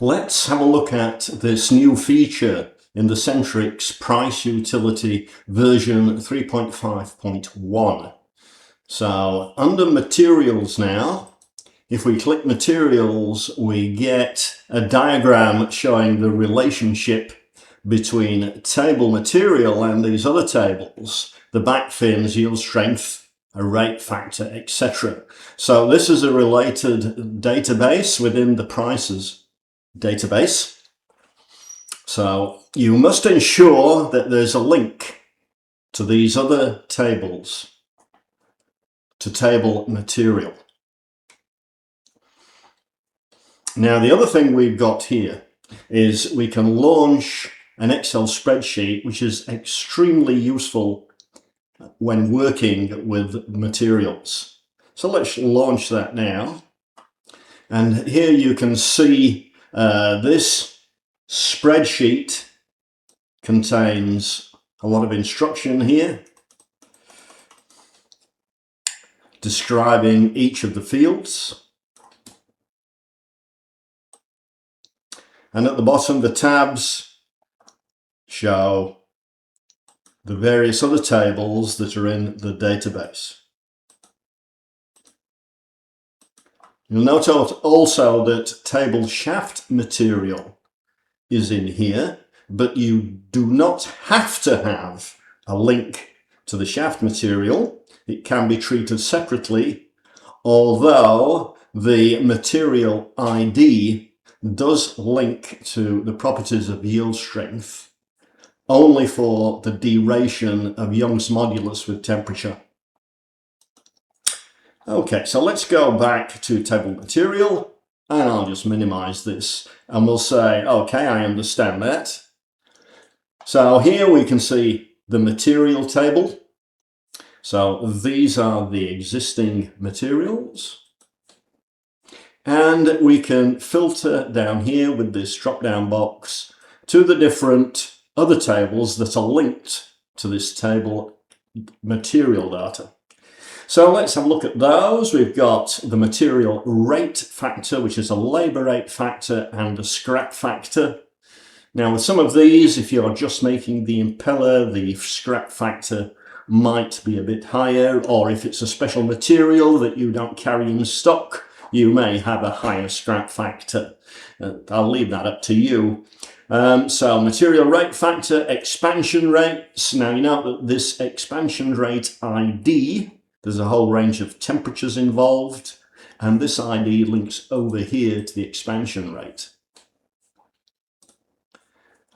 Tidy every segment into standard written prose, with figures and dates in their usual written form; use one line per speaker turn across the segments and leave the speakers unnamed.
Let's have a look at this new feature in the Centrix price utility version 3.5.1. So under materials now, if we click materials, we get a diagram showing the relationship between table material and these other tables, the back fins, yield strength, a rate factor, etc. So this is a related database within the prices database. So you must ensure that there's a link to these other tables, to table material. Now the other thing we've got here is we can launch an Excel spreadsheet, which is extremely useful when working with materials. So let's launch that now. And here you can see this spreadsheet contains a lot of instruction here describing each of the fields. And at the bottom, the tabs show the various other tables that are in the database. You'll note also that table shaft material is in here, but you do not have to have a link to the shaft material. It can be treated separately, although the material ID does link to the properties of yield strength only for the duration of Young's modulus with temperature. Okay, so let's go back to table material, and I'll just minimize this, and we'll say, okay, I understand that. So here we can see the material table. So these are the existing materials. And we can filter down here with this drop-down box to the different other tables that are linked to this table material data. So let's have a look at those. We've got the material rate factor, which is a labour rate factor and a scrap factor. Now with some of these, if you're just making the impeller, the scrap factor might be a bit higher, or if it's a special material that you don't carry in stock, you may have a higher scrap factor. I'll leave that up to you. So material rate factor, expansion rates. Now you know that this expansion rate ID, there's a whole range of temperatures involved, and this ID links over here to the expansion rate.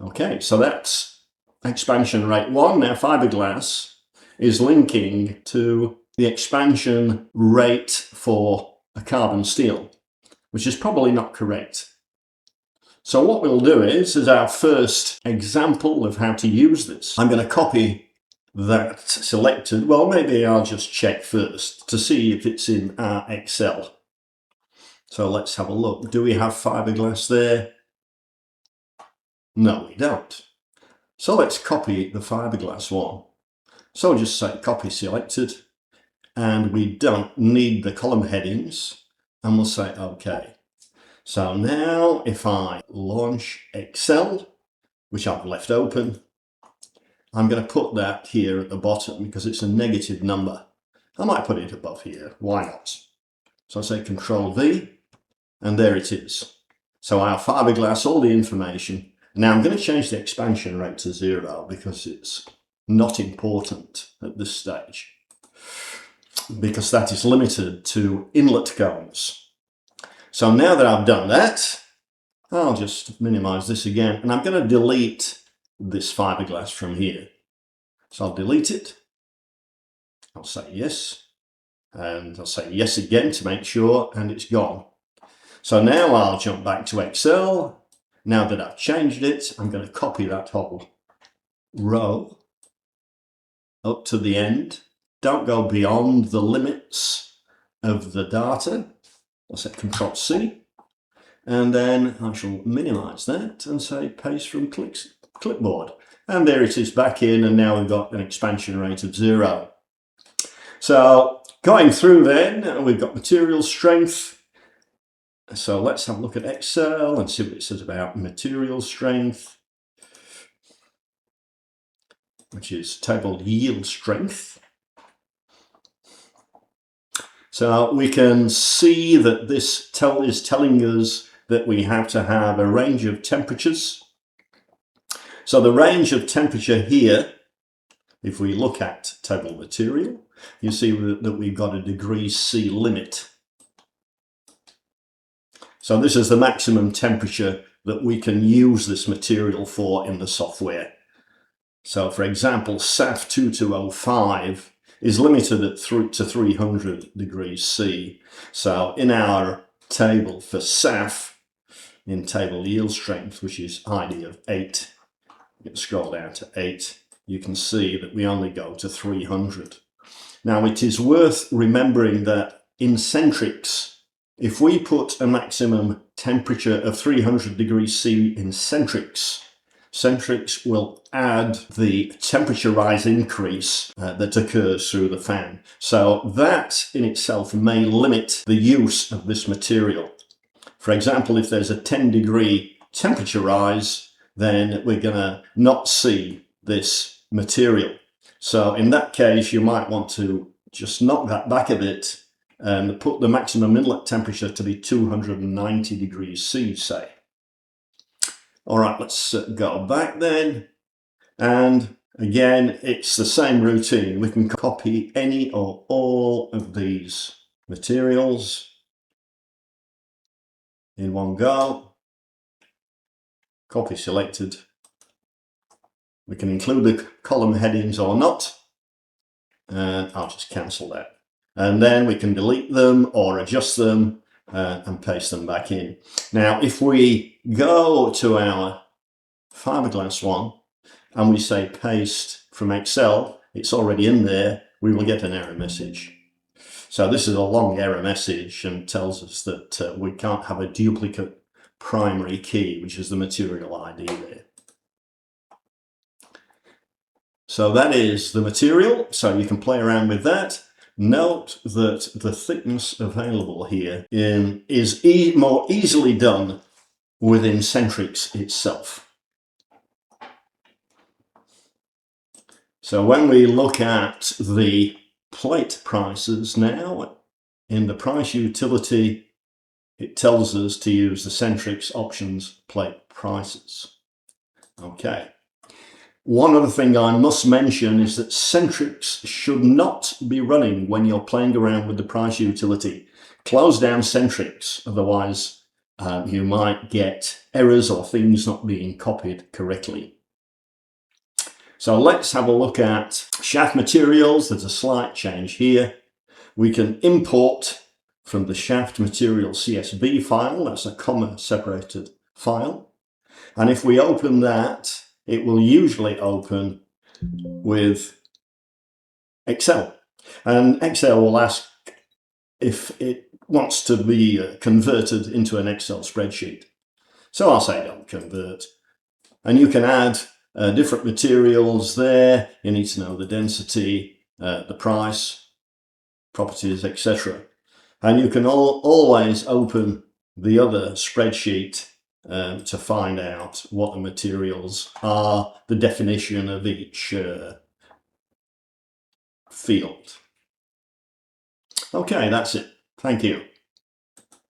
Okay, so that's expansion rate 1. Now fiberglass is linking to the expansion rate for a carbon steel, which is probably not correct. So what we'll do is, as our first example of how to use this, I'm going to copy that selected. Well, maybe I'll just check first to see if it's in our Excel. So let's have a look. Do we have fiberglass there? No, we don't. So let's copy the fiberglass one. So we'll just say copy selected, and we don't need the column headings, and we'll say OK. So now if I launch Excel, which I've left open, I'm going to put that here at the bottom because it's a negative number. I might put it above here, why not? So I say Control V, and there it is. So our fiberglass, all the information. Now I'm going to change the expansion rate to 0 because it's not important at this stage, because that is limited to inlet cones. So now that I've done that, I'll just minimize this again, and I'm going to delete this fiberglass from here. So I'll delete it. I'll say yes, and I'll say yes again to make sure, and it's gone. So now I'll jump back to Excel. Now that I've changed it, I'm going to copy that whole row up to the end. Don't go beyond the limits of the data. I'll say Control C, and then I shall minimize that and say paste from clipboard. And there it is back in, and now we've got an expansion rate of 0. So going through then, we've got material strength, So let's have a look at Excel and see what it says about material strength, which is table yield strength. So we can see that this is telling us that we have to have a range of temperatures. So the range of temperature here, if we look at table material, you see that we've got a degrees C limit. So this is the maximum temperature that we can use this material for in the software. So for example, SAF 2205 is limited to 300 degrees C. So in our table for SAF, in table yield strength, which is ID of 8, you can scroll down to 8, you can see that we only go to 300. Now it is worth remembering that in Centrix, if we put a maximum temperature of 300 degrees C in Centrix, Centrix will add the temperature rise increase that occurs through the fan. So that in itself may limit the use of this material. For example, if there's a 10-degree temperature rise, then we're going to not see this material. So in that case, you might want to just knock that back a bit and put the maximum inlet temperature to be 290 degrees C, say. All right, let's go back then. And again, it's the same routine. We can copy any or all of these materials in one go. Copy selected. We can include the column headings or not. And I'll just cancel that. And then we can delete them or adjust them and paste them back in. Now, if we go to our fiberglass one and we say paste from Excel, it's already in there, we will get an error message. So this is a long error message and tells us that we can't have a duplicate primary key, which is the material ID there. So that is the material, so you can play around with that. Note that the thickness available here is more easily done within Centrix itself. So when we look at the plate prices now, in the price utility, it tells us to use the Centrix options plate prices. Okay. One other thing I must mention is that Centrix should not be running when you're playing around with the price utility. Close down Centrix, otherwise you might get errors or things not being copied correctly. So let's have a look at shaft materials. There's a slight change here. We can import from the shaft material CSV file. That's a comma separated file. And if we open that, it will usually open with Excel. And Excel will ask if it wants to be converted into an Excel spreadsheet. So I'll say don't convert. And you can add different materials there. You need to know the density, the price, properties, etc. And you can always open the other spreadsheet to find out what the materials are, the definition of each field. Okay, that's it. Thank you.